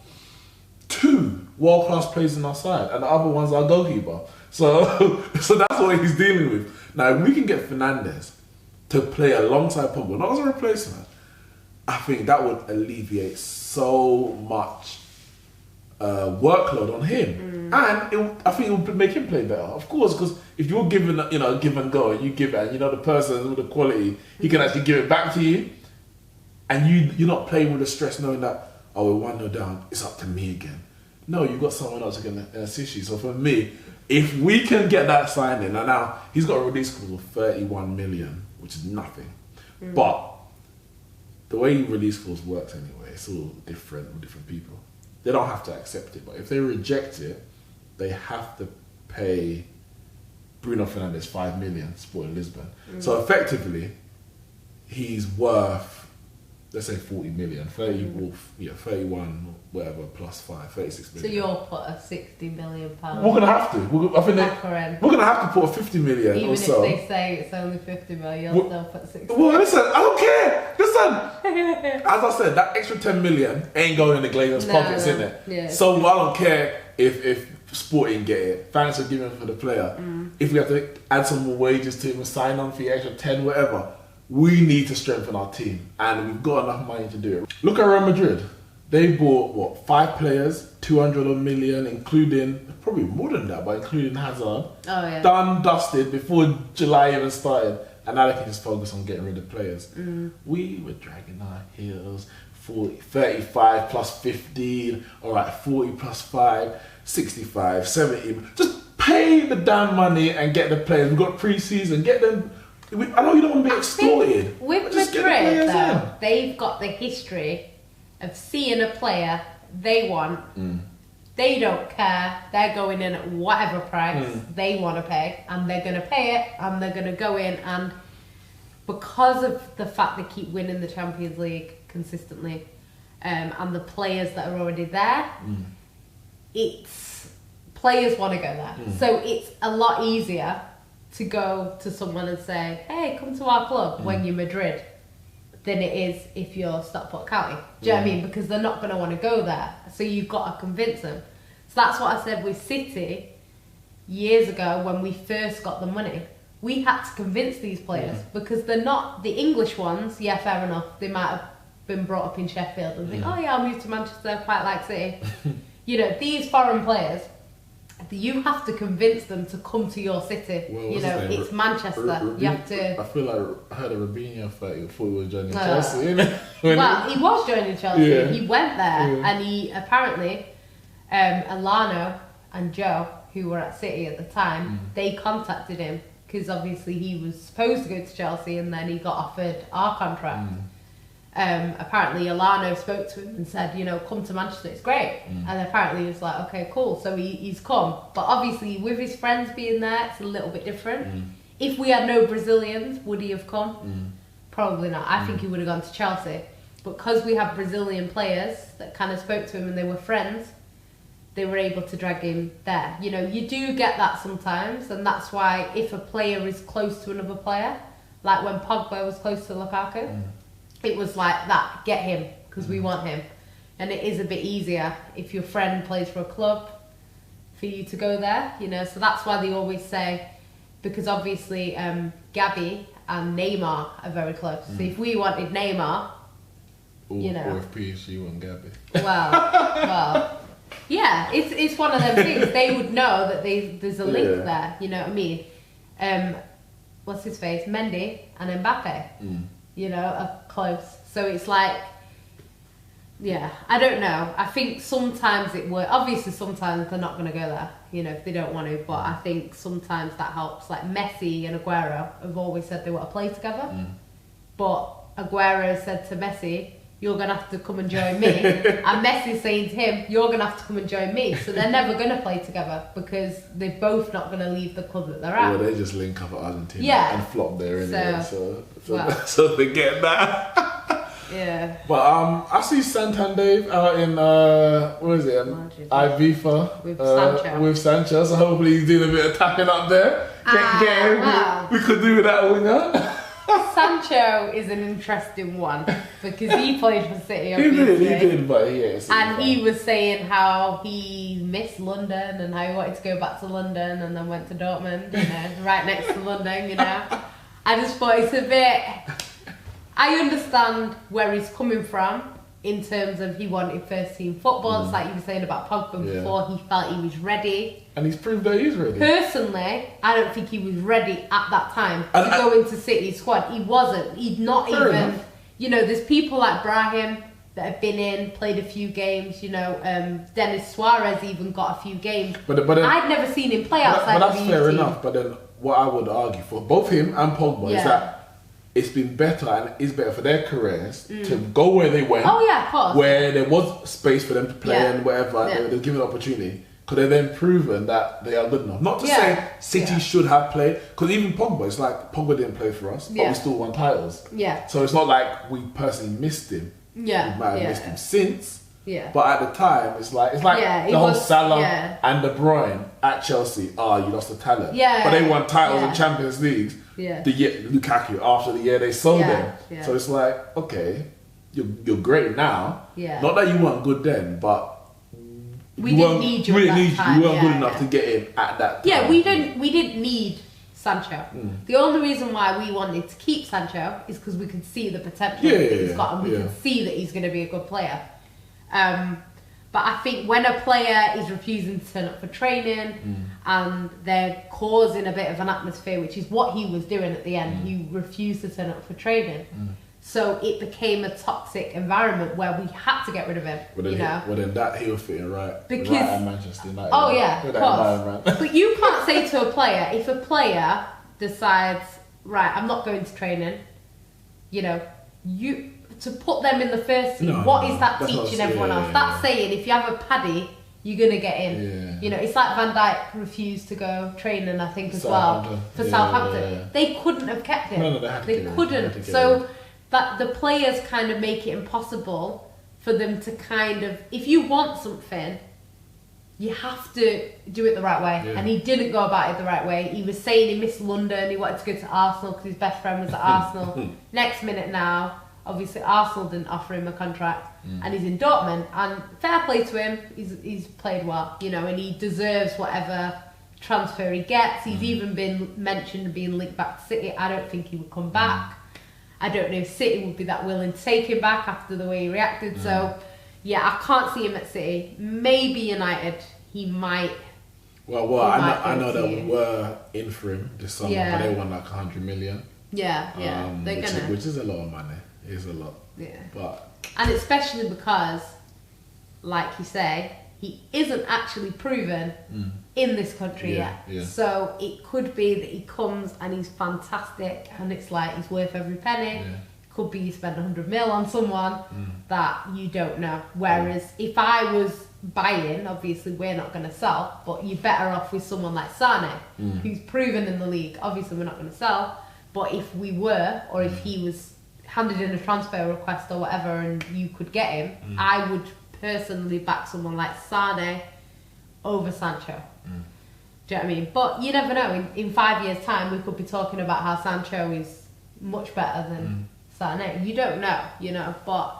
2 world-class players on our side and the other one's our goalkeeper. So that's what he's dealing with. Now if we can get Fernandes to play alongside Pogba, not as a replacement, I think that would alleviate so much workload on him, and I think it would make him play better. Of course, because if you're given, give and go, and you give it, and the person with the quality, he can actually give it back to you, and you're not playing with the stress knowing that we're 1-0 down, it's up to me again. No, you've got someone else who can assist you. So for me, if we can get that signing, and now he's got a release clause of 31 million, which is nothing, but the way release clause works anyway, it's all different with different people. They don't have to accept it, but if they reject it, they have to pay Bruno Fernandes 5 million, Sporting Lisbon. So effectively, he's worth, let's say 40 million, 31, whatever, plus 5, 36 million. So you'll put a 60 million pound. We're gonna have to. We're gonna have to put 50 million. Even or so. if they say it's only 50 million, you'll still put 60. Well, listen, I don't care. Listen, as I said, that extra 10 million ain't going in the Glazers' pockets, innit? Yeah. So I don't care if Sporting get it. Fans are giving for the player. If we have to add some more wages to him, sign on for the extra 10, whatever. We need to strengthen our team, and we've got enough money to do it. Look at Real Madrid. They bought 5 players, 200 million, including probably more than that, but including Hazard. Oh yeah. Done, dusted before July even started, and now they can just focus on getting rid of players. We were dragging our heels. 35 plus 15, all right, 40 plus 5, 65, 70. Just pay the damn money and get the players. We've got pre-season, get them. I know you don't want to be exploited. With Madrid, though, they've got the history of seeing a player they want. They don't care. They're going in at whatever price they want to pay, and they're going to pay it, and they're going to go in. And because of the fact they keep winning the Champions League consistently, and the players that are already there, players want to go there. So it's a lot easier to go to someone and say, hey, come to our club when you're Madrid, than it is if you're Stockport County. Do you know what I mean? Because they're not going to want to go there. So you've got to convince them. So that's what I said with City years ago when we first got the money. We had to convince these players because they're not the English ones. Yeah, fair enough. They might have been brought up in Sheffield and think, oh yeah, I'll move to Manchester, I quite like City. These foreign players, you have to convince them to come to your city. Well, it's Manchester. You have to. I feel like I heard a Robinho fight before he was joining Chelsea. Well, he was joining Chelsea. Yeah. He went there, and he apparently, Alano and Joe, who were at City at the time, they contacted him because obviously he was supposed to go to Chelsea, and then he got offered our contract. Apparently Alano spoke to him and said, come to Manchester, it's great. And apparently he was like, okay, cool. So he's come. But obviously with his friends being there, it's a little bit different. If we had no Brazilians, would he have come? Probably not. I think he would have gone to Chelsea. But because we have Brazilian players that kind of spoke to him and they were friends, they were able to drag him there. You know, you do get that sometimes, and that's why if a player is close to another player, like when Pogba was close to Lukaku, it was like that, get him, because we want him. And it is a bit easier if your friend plays for a club for you to go there, you know. So that's why they always say, because obviously Gavi and Neymar are very close. So if we wanted Neymar, you know. Or if PSG want Gavi. Well, yeah, it's one of them things. They would know that there's a link there, you know what I mean? What's his face? Mendy and Mbappe, you know, are close. So it's like, yeah, I don't know. I think sometimes it works. Obviously, sometimes they're not going to go there, you know, if they don't want to. But I think sometimes that helps. Like Messi and Aguero have always said they want to play together. But Aguero said to Messi, you're going to have to come and join me. And Messi's saying to him, you're going to have to come and join me. So they're never going to play together because they're both not going to leave the club that they're at. Well, they just link up at Argentina and flop there anyway. So they get that. Yeah. But I see Santander out in what is it? Ibiza with Sancho. So hopefully he's doing a bit of tapping up there. We could do with that winger. Sancho is an interesting one because he played for City. He did, but yes. And he was saying how he missed London and how he wanted to go back to London and then went to Dortmund, you know, right next to London, you know. I just thought it's a bit. I understand where he's coming from in terms of he wanted first team football. It's like you were saying about Pogba before, he felt he was ready. And he's proved that he's ready. Personally, I don't think he was ready at that time to go into City's squad. He wasn't. He'd not even, enough. You know, there's people like Brahim that have been in, played a few games, you know, Dennis Suarez even got a few games. But then, I'd never seen him play outside of the youth team. But that's fair enough. But then what I would argue for both him and Pogba is that it's been better and it's better for their careers to go where they went. Oh yeah, of course. Where there was space for them to play and whatever, they were given opportunity. Because they've then proven that they are good enough. Not to say City should have played, because even Pogba, it's like Pogba didn't play for us, but we still won titles. Yeah. So it's not like we personally missed him. Yeah. We might have missed him since. Yeah. But at the time, it's like the whole Salah and De Bruyne at Chelsea. You lost the talent. Yeah. But they won titles in Champions Leagues. Yeah. The year Lukaku after the year they sold them. Yeah. So it's like, okay, you're great now. Yeah. Not that you weren't good then, but we didn't need you at that time. You weren't good enough to get in at that time. Yeah, we didn't need Sancho. The only reason why we wanted to keep Sancho is because we could see the potential that he's got and we could see that he's going to be a good player. But I think when a player is refusing to turn up for training and they're causing a bit of an atmosphere, which is what he was doing at the end, he refused to turn up for training. So it became a toxic environment where we had to get rid of him. Well, then that he was fitting right. Because, right at Manchester United. Oh yeah, of course. But you can't say to a player, if a player decides, right, I'm not going to training, you know, to put them in the first team, what is that teaching everyone else? That's saying if you have a paddy, you're going to get in. Yeah. You know, it's like Van Dijk refused to go training, I think, as well, for Southampton. Yeah. They couldn't have kept him. No, they couldn't. So that the players kind of make it impossible for them to kind of, if you want something, you have to do it the right way. Yeah. And he didn't go about it the right way. He was saying he missed London, he wanted to go to Arsenal because his best friend was at Arsenal. Next minute now, obviously Arsenal didn't offer him a contract and he's in Dortmund, and fair play to him, he's played well, you know, and he deserves whatever transfer he gets. He's even been mentioned being linked back to City. I don't think he would come back. I don't know if City would be that willing to take him back after the way he reacted. So yeah, I can't see him at City. Maybe United, he might. Well, I know they were in for him this summer, but they won like 100 million. Yeah, which is a lot of money. It is a lot. Yeah. And especially because, like you say, he isn't actually proven in this country yet. Yeah. So it could be that he comes and he's fantastic and it's like he's worth every penny. Yeah. Could be you spend 100 mil on someone that you don't know. Whereas if I was buying, obviously we're not going to sell, but you're better off with someone like Sane, who's proven in the league. Obviously we're not going to sell, but if we were, or if he was handed in a transfer request or whatever and you could get him, I would personally back someone like Sane over Sancho. Do you know what I mean? But you never know. In 5 years' time, we could be talking about how Sancho is much better than Sané. You don't know, you know. But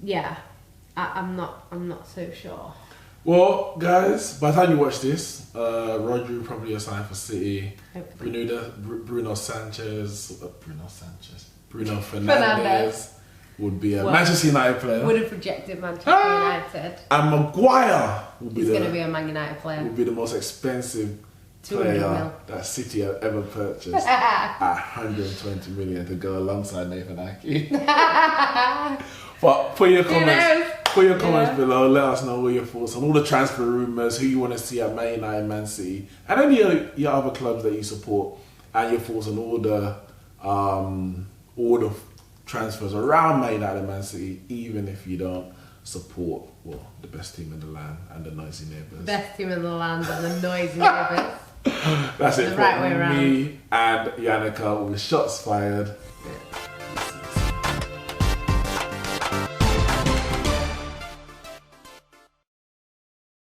yeah, I'm not so sure. Well, guys, by the time you watch this, Rodri probably a sign for City. Hopefully. Bruno Fernandes would be a Manchester United player. Would have rejected Manchester United. And Maguire He's going to be a Man United player. Would be the most expensive 200 player mil. that City have ever purchased at 120 million to go alongside Nathan Ake. But put your comments below. Let us know what your thoughts on all the transfer rumours, who you want to see at Man United, Man City, and any of your other clubs that you support, and your thoughts on all the transfers around Man United and Man City, even if you don't support the best team in the land and the noisy neighbours. Best team in the land and the noisy neighbours. That's it The for right way around. me and Yannicka with shots fired.